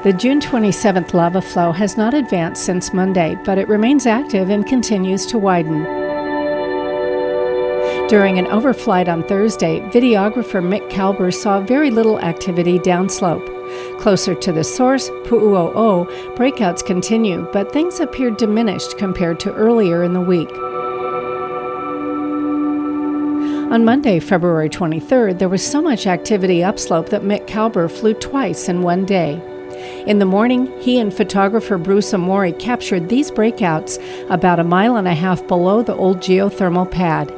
The June 27th lava flow has not advanced since Monday, but it remains active and continues to widen. During an overflight on Thursday, videographer Mick Kalber saw very little activity downslope. Closer to the source, Pu'uo'o, breakouts continue, but things appeared diminished compared to earlier in the week. On Monday, February 23rd, there was so much activity upslope that Mick Kalber flew twice in one day. In the morning, he and photographer Bruce Amori captured these breakouts about 1.5 miles below the old geothermal pad.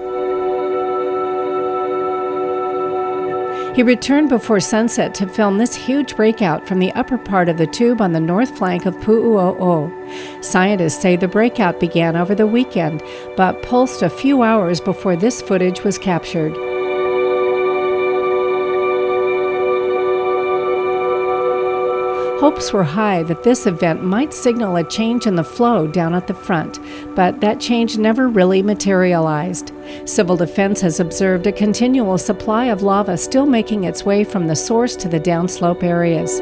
He returned before sunset to film this huge breakout from the upper part of the tube on the north flank of Pu'uo'o. Scientists say the breakout began over the weekend, but pulsed a few hours before this footage was captured. Hopes were high that this event might signal a change in the flow down at the front, but that change never really materialized. Civil Defense has observed a continual supply of lava still making its way from the source to the downslope areas.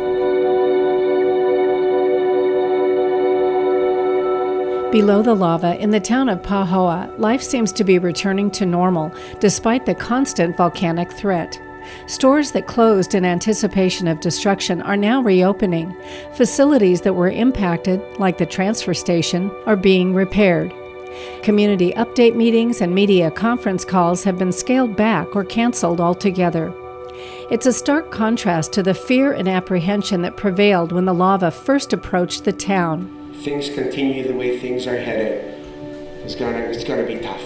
Below the lava, in the town of Pahoa, life seems to be returning to normal, despite the constant volcanic threat. Stores that closed in anticipation of destruction are now reopening. Facilities that were impacted, like the transfer station, are being repaired. Community update meetings and media conference calls have been scaled back or canceled altogether. It's a stark contrast to the fear and apprehension that prevailed when the lava first approached the town. Things continue the way things are headed. It's gonna be tough.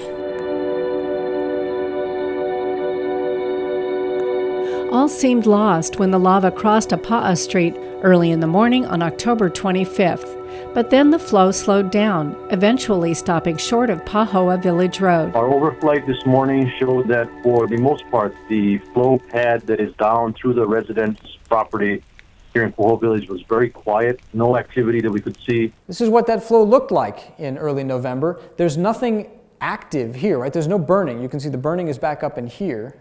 All seemed lost when the lava crossed Apa'a Street early in the morning on October 25th. But then the flow slowed down, eventually stopping short of Pahoa Village Road. Our overflight this morning showed that for the most part, the flow pad that is down through the residents' property here in Pahoa Village was very quiet, no activity that we could see. This is what that flow looked like in early November. There's nothing active here, right? There's no burning. You can see the burning is back up in here.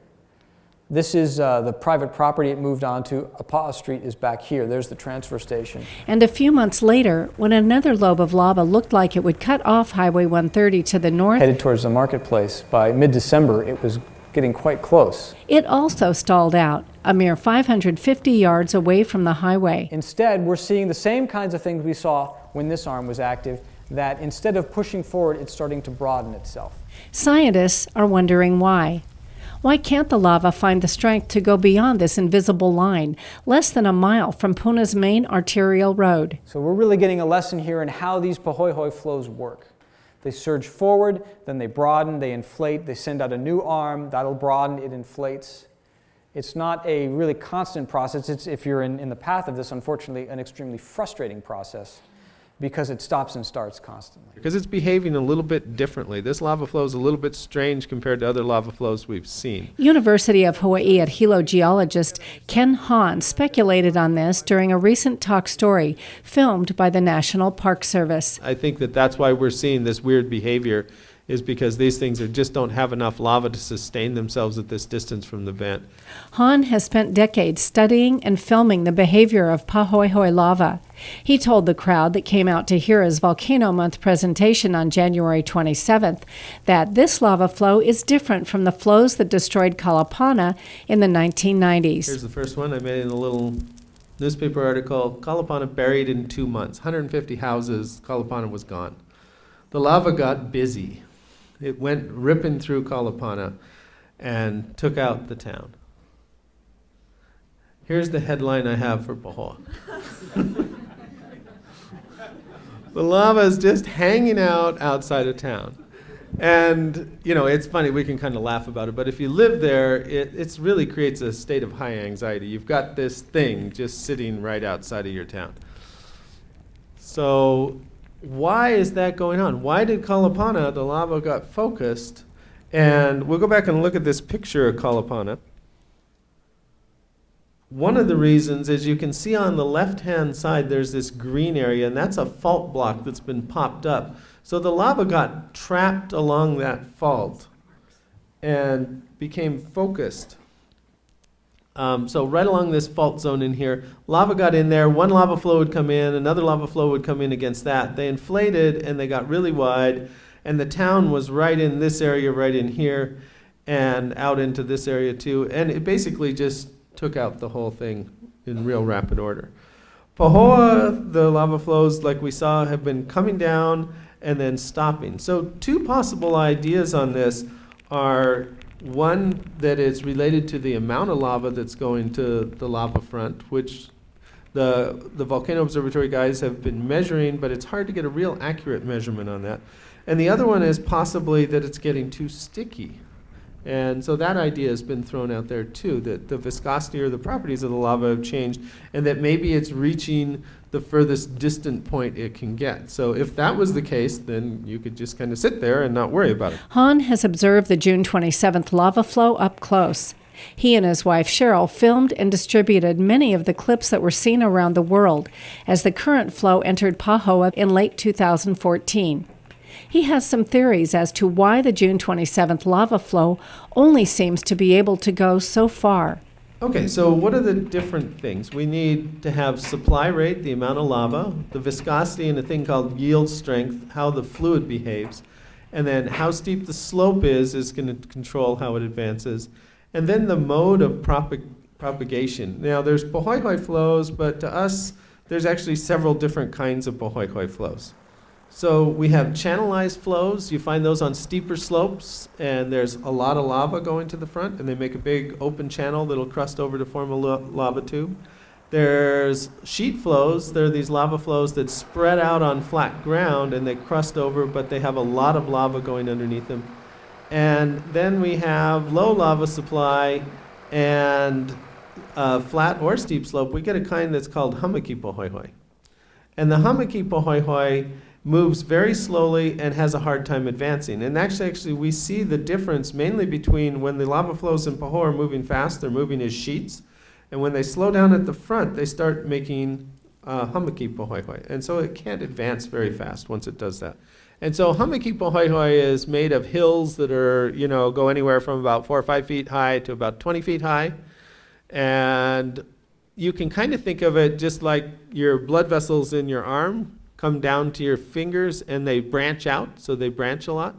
This is the private property it moved on to. Apa'a Street is back here. There's the transfer station. And a few months later, when another lobe of lava looked like it would cut off Highway 130 to the north, headed towards the marketplace, by mid-December, it was getting quite close. It also stalled out, a mere 550 yards away from the highway. Instead, we're seeing the same kinds of things we saw when this arm was active, that instead of pushing forward, it's starting to broaden itself. Scientists are wondering why. Why can't the lava find the strength to go beyond this invisible line, less than a mile from Puna's main arterial road? So we're really getting a lesson here in how these pahoehoe flows work. They surge forward, then they broaden, they inflate, they send out a new arm, that'll broaden, it inflates. It's not a really constant process. It's, if you're in the path of this, unfortunately, an extremely frustrating process, because it stops and starts constantly. Because it's behaving a little bit differently. This lava flow is a little bit strange compared to other lava flows we've seen. University of Hawaii at Hilo geologist Ken Hahn speculated on this during a recent talk story filmed by the National Park Service. I think that that's why we're seeing this weird behavior, is because these things just don't have enough lava to sustain themselves at this distance from the vent. Hahn has spent decades studying and filming the behavior of pahoehoe lava. He told the crowd that came out to hear his Volcano Month presentation on January 27th that this lava flow is different from the flows that destroyed Kalapana in the 1990s. Here's the first one I made in a little newspaper article. Kalapana buried in 2 months. 150 houses, Kalapana was gone. The lava got busy. It went ripping through Kalapana and took out the town. Here's the headline I have for Pahoa. The lava is just hanging out outside of town. And, you know, it's funny, we can kind of laugh about it, but if you live there, it really creates a state of high anxiety. You've got this thing just sitting right outside of your town. So why is that going on? Why did Kalapana, the lava got focused? And we'll go back and look at this picture of Kalapana. One of the reasons is you can see on the left-hand side there's this green area, and that's a fault block that's been popped up. So the lava got trapped along that fault and became focused. So right along this fault zone in here, lava got in there, one lava flow would come in, another lava flow would come in against that. They inflated and they got really wide, and the town was right in this area, right in here, and out into this area too. And it basically just took out the whole thing in real rapid order. Pahoa, the lava flows, like we saw, have been coming down and then stopping. So two possible ideas on this are, one, that it's related to the amount of lava that's going to the lava front, which the Volcano Observatory guys have been measuring, but it's hard to get a real accurate measurement on that. And the other one is possibly that it's getting too sticky. And so that idea has been thrown out there too, that the viscosity or the properties of the lava have changed, and that maybe it's reaching the furthest distant point it can get. So if that was the case, then you could just kind of sit there and not worry about it. Han has observed the June 27th lava flow up close. He and his wife Cheryl filmed and distributed many of the clips that were seen around the world as the current flow entered Pahoa in late 2014. He has some theories as to why the June 27th lava flow only seems to be able to go so far. Okay, so what are the different things? We need to have supply rate, the amount of lava, the viscosity, and a thing called yield strength, how the fluid behaves, and then how steep the slope is going to control how it advances, and then the mode of propagation. Now, there's Pahoehoe flows, but to us, there's actually several different kinds of Pahoehoe flows. So we have channelized flows. You find those on steeper slopes, and there's a lot of lava going to the front, and they make a big open channel that'll crust over to form a lava tube. There's sheet flows. There are these lava flows that spread out on flat ground, and they crust over, but they have a lot of lava going underneath them. And then we have low lava supply and flat or steep slope. We get a kind that's called hummocky Pahoehoe. And the hummocky Pahoehoe moves very slowly and has a hard time advancing. And actually we see the difference mainly between when the lava flows in Pahoa are moving fast, they're moving as sheets, and when they slow down at the front, they start making hummocky Pahoehoe. And so it can't advance very fast once it does that. And so hummocky Pahoehoe is made of hills that are, go anywhere from about 4 or 5 feet high to about 20 feet high. And you can kind of think of it just like your blood vessels in your arm come down to your fingers, and they branch out, so they branch a lot.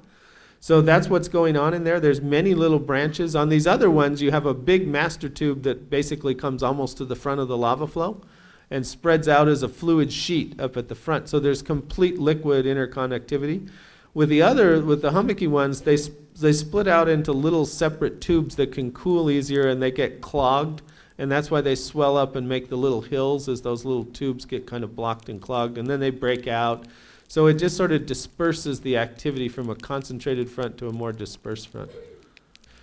So that's what's going on in there. There's many little branches. On these other ones, you have a big master tube that basically comes almost to the front of the lava flow and spreads out as a fluid sheet up at the front. So there's complete liquid interconnectivity. With the hummocky ones, they split out into little separate tubes that can cool easier, and they get clogged. And that's why they swell up and make the little hills as those little tubes get kind of blocked and clogged, and then they break out. So it just sort of disperses the activity from a concentrated front to a more dispersed front.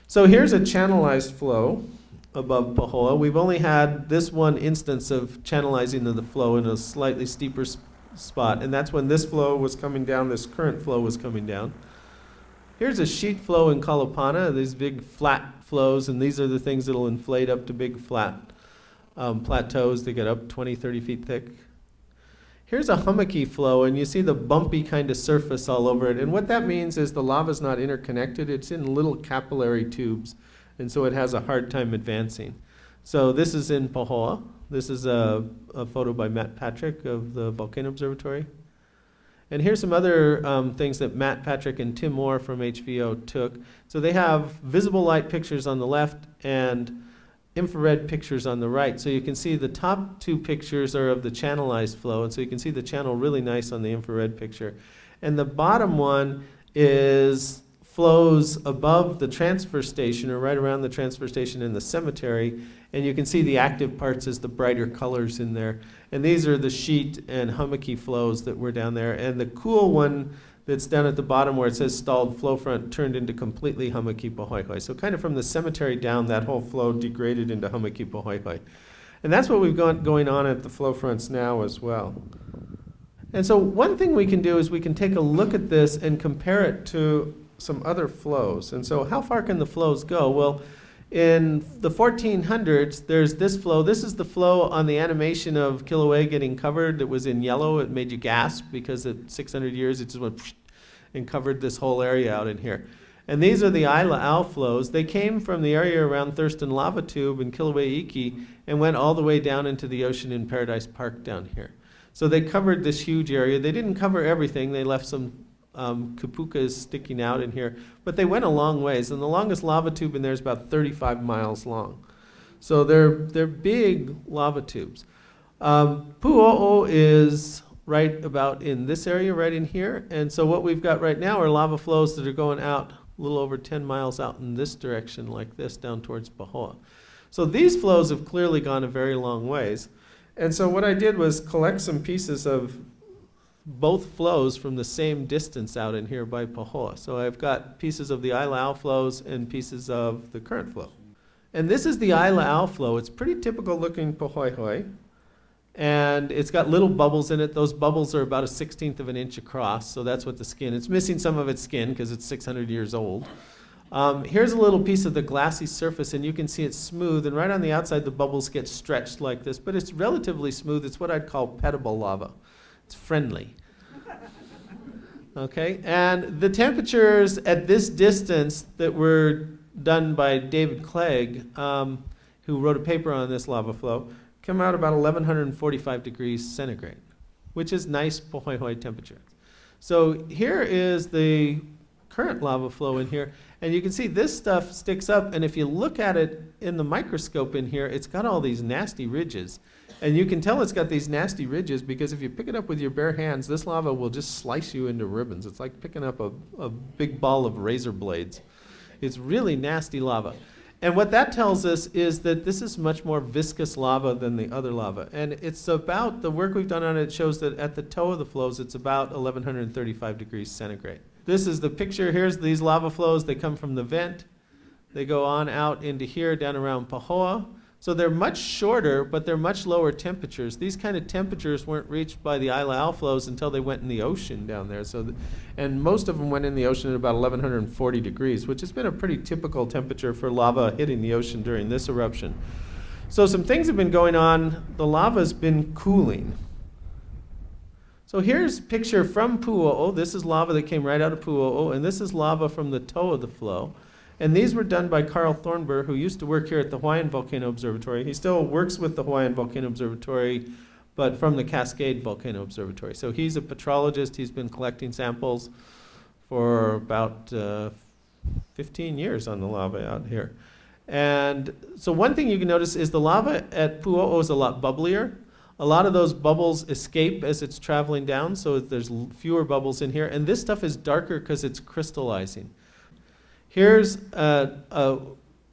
So here's a channelized flow above Pahoa. We've only had this one instance of channelizing of the flow in a slightly steeper spot, and that's when this flow was coming down, this current flow was coming down. Here's a sheet flow in Kalapana, these big flat flows, and these are the things that will inflate up to big flat plateaus that get up 20, 30 feet thick. Here's a hummocky flow, and you see the bumpy kind of surface all over it. And what that means is the lava's not interconnected. It's in little capillary tubes, and so it has a hard time advancing. So this is in Pahoa. This is a photo by Matt Patrick of the Volcano Observatory. And here's some other things that Matt Patrick and Tim Moore from HVO took. So they have visible light pictures on the left and infrared pictures on the right. So you can see the top two pictures are of the channelized flow, and so you can see the channel really nice on the infrared picture. And the bottom one is flows above the transfer station, or right around the transfer station in the cemetery, and you can see the active parts as the brighter colors in there. And these are the sheet and hummocky flows that were down there. And the cool one that's down at the bottom where it says stalled flow front turned into completely hummocky Pahoehoe. So kind of from the cemetery down, that whole flow degraded into hummocky Pahoehoe. And that's what we've got going on at the flow fronts now as well. And so one thing we can do is we can take a look at this and compare it to some other flows. And so how far can the flows go? Well, in the 1400s, there's this flow. This is the flow on the animation of Kilauea getting covered. It was in yellow. It made you gasp because at 600 years, it just went and covered this whole area out in here. And these are the Isla outflows. They came from the area around Thurston Lava Tube in Kilauea Iki and went all the way down into the ocean in Paradise Park down here. So they covered this huge area. They didn't cover everything. They left some kapukas sticking out in here, but they went a long ways. And the longest lava tube in there is about 35 miles long. So they're big lava tubes. Pu'o'o is right about in this area, right in here. And so what we've got right now are lava flows that are going out a little over 10 miles out in this direction, like this, down towards Pahoa. So these flows have clearly gone a very long ways. And so what I did was collect some pieces of both flows from the same distance out in here by Pahoa. So I've got pieces of the Isla outflows and pieces of the current flow. And this is the Isla outflow. It's pretty typical looking Pahoehoe. And it's got little bubbles in it. Those bubbles are about 1/16 of an inch across, so that's what the skin. It's missing some of its skin because it's 600 years old. Here's a little piece of the glassy surface, and you can see it's smooth, and right on the outside the bubbles get stretched like this, but it's relatively smooth. It's what I'd call pettable lava. It's friendly. Okay, and the temperatures at this distance that were done by David Clegg, who wrote a paper on this lava flow, come out about 1145 degrees centigrade, which is nice Pahoehoe temperature. So here is the current lava flow in here, and you can see this stuff sticks up, and if you look at it in the microscope in here, it's got all these nasty ridges. And you can tell it's got these nasty ridges because if you pick it up with your bare hands, this lava will just slice you into ribbons. It's like picking up a big ball of razor blades. It's really nasty lava. And what that tells us is that this is much more viscous lava than the other lava. And it's about, the work we've done on it shows that at the toe of the flows, it's about 1135 degrees centigrade. This is the picture. Here's these lava flows. They come from the vent. They go on out into here, down around Pahoa. So they're much shorter, but they're much lower temperatures. These kind of temperatures weren't reached by the Isla outflows until they went in the ocean down there. And most of them went in the ocean at about 1140 degrees, which has been a pretty typical temperature for lava hitting the ocean during this eruption. So some things have been going on. The lava's been cooling. So here's a picture from Pu'o'o. This is lava that came right out of Pu'o'o, and this is lava from the toe of the flow. And these were done by Carl Thornburg, who used to work here at the Hawaiian Volcano Observatory. He still works with the Hawaiian Volcano Observatory, but from the Cascade Volcano Observatory. So he's a petrologist. He's been collecting samples for about 15 years on the lava out here. And so one thing you can notice is the lava at Pu'o'o is a lot bubblier. A lot of those bubbles escape as it's traveling down, so there's fewer bubbles in here. And this stuff is darker because it's crystallizing. Here's a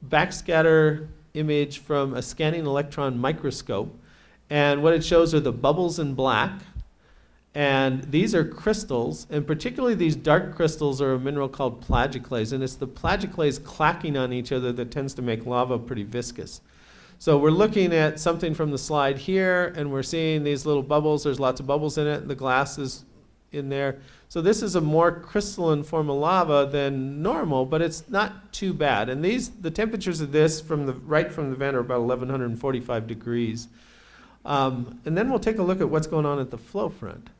backscatter image from a scanning electron microscope. And what it shows are the bubbles in black. And these are crystals. And particularly these dark crystals are a mineral called plagioclase. And it's the plagioclase clacking on each other that tends to make lava pretty viscous. So we're looking at something from the slide here, and we're seeing these little bubbles. There's lots of bubbles in it. The glass is in there. So this is a more crystalline form of lava than normal, but it's not too bad. And the temperatures of this right from the vent are about 1145 degrees. And then we'll take a look at what's going on at the flow front.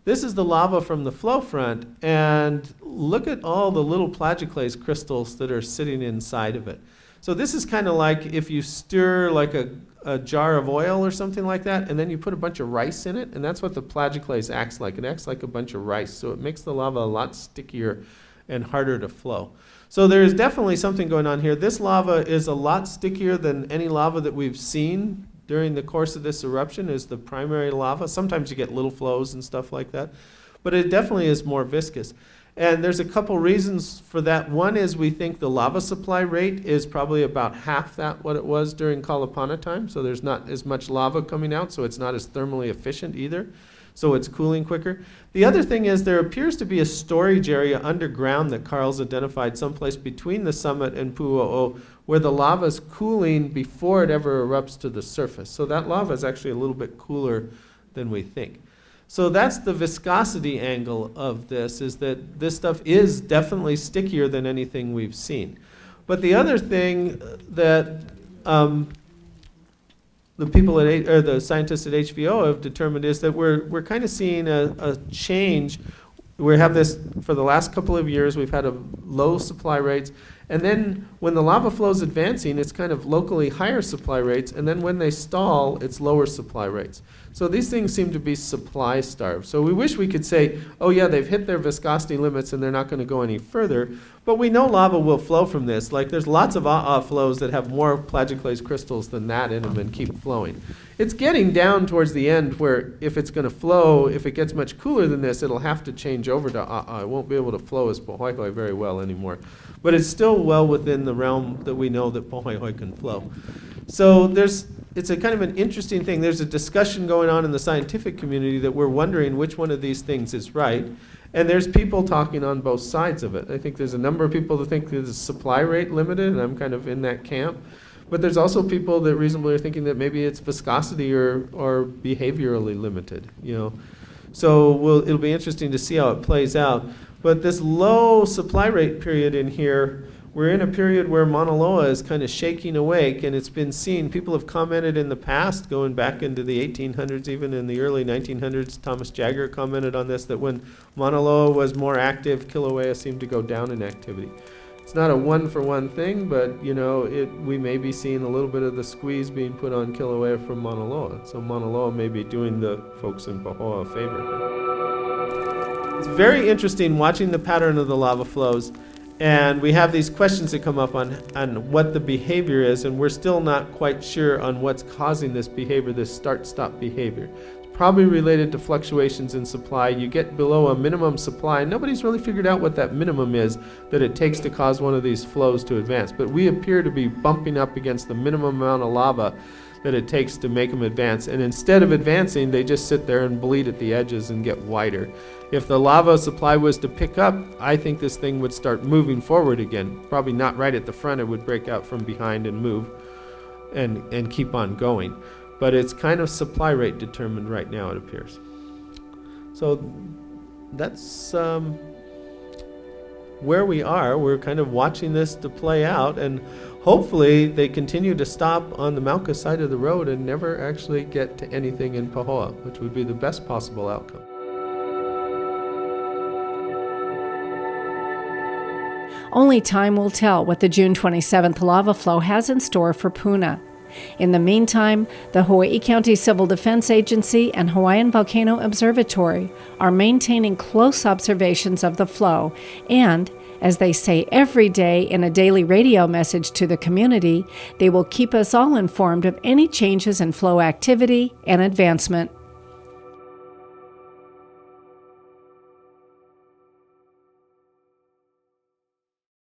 This is the lava from the flow front, and look at all the little plagioclase crystals that are sitting inside of it. So this is kind of like if you stir like a jar of oil or something like that, and then you put a bunch of rice in it, and that's what the plagioclase acts like. It acts like a bunch of rice, so it makes the lava a lot stickier and harder to flow. So there is definitely something going on here. This lava is a lot stickier than any lava that we've seen during the course of this eruption is the primary lava. Sometimes you get little flows and stuff like that, but it definitely is more viscous. And there's a couple reasons for that. One is we think the lava supply rate is probably about half that what it was during Kalapana time. So there's not as much lava coming out, so it's not as thermally efficient either. So it's cooling quicker. The other thing is there appears to be a storage area underground that Carl's identified someplace between the summit and Pu'o'o where the lava is cooling before it ever erupts to the surface. So that lava is actually a little bit cooler than we think. So that's the viscosity angle of this, is that this stuff is definitely stickier than anything we've seen. But the other thing that the scientists at HVO have determined is that we're kind of seeing a change we have this for the last couple of years. We've had a low supply rates. And then when the lava flow is advancing, it's kind of locally higher supply rates. And then when they stall, it's lower supply rates. So these things seem to be supply starved. So we wish we could say, oh yeah, they've hit their viscosity limits and they're not going to go any further. But we know lava will flow from this. Like there's lots of flows that have more plagioclase crystals than that in them and keep flowing. It's getting down towards the end where if it's going to flow, if it gets much cooler than this, it'll have to change over to It won't be able to flow as Pohoihoi very well anymore. But it's still well within the realm that we know that Pohoihoi can flow. So it's a kind of an interesting thing. There's a discussion going on in the scientific community that we're wondering which one of these things is right. And there's people talking on both sides of it. I think there's a number of people that think there's a supply rate limited, and I'm kind of in that camp. But there's also people that reasonably are thinking that maybe it's viscosity or behaviorally limited, you know. So it'll be interesting to see how it plays out. But this low supply rate period in here, we're in a period where Mauna Loa is kind of shaking awake, and it's been seen. People have commented in the past, going back into the 1800s, even in the early 1900s. Thomas Jagger commented on this, that when Mauna Loa was more active, Kilauea seemed to go down in activity. It's not a one-for-one thing, but you know, we may be seeing a little bit of the squeeze being put on Kilauea from Mauna Loa. So Mauna Loa may be doing the folks in Pahoa a favor. It's very interesting watching the pattern of the lava flows. And we have these questions that come up on what the behavior is, and we're still not quite sure on what's causing this behavior, this start-stop behavior. It's probably related to fluctuations in supply. You get below a minimum supply, and nobody's really figured out what that minimum is that it takes to cause one of these flows to advance. But we appear to be bumping up against the minimum amount of lava that it takes to make them advance. And instead of advancing, they just sit there and bleed at the edges and get wider. If the lava supply was to pick up, I think this thing would start moving forward again. Probably not right at the front, it would break out from behind and move and keep on going. But it's kind of supply rate determined right now, it appears. So that's where we are. We're kind of watching this to play out, and hopefully they continue to stop on the Mauka side of the road and never actually get to anything in Pahoa, which would be the best possible outcome. Only time will tell what the June 27th lava flow has in store for Puna. In the meantime, the Hawaii County Civil Defense Agency and Hawaiian Volcano Observatory are maintaining close observations of the flow and, as they say every day in a daily radio message to the community, they will keep us all informed of any changes in flow activity and advancement.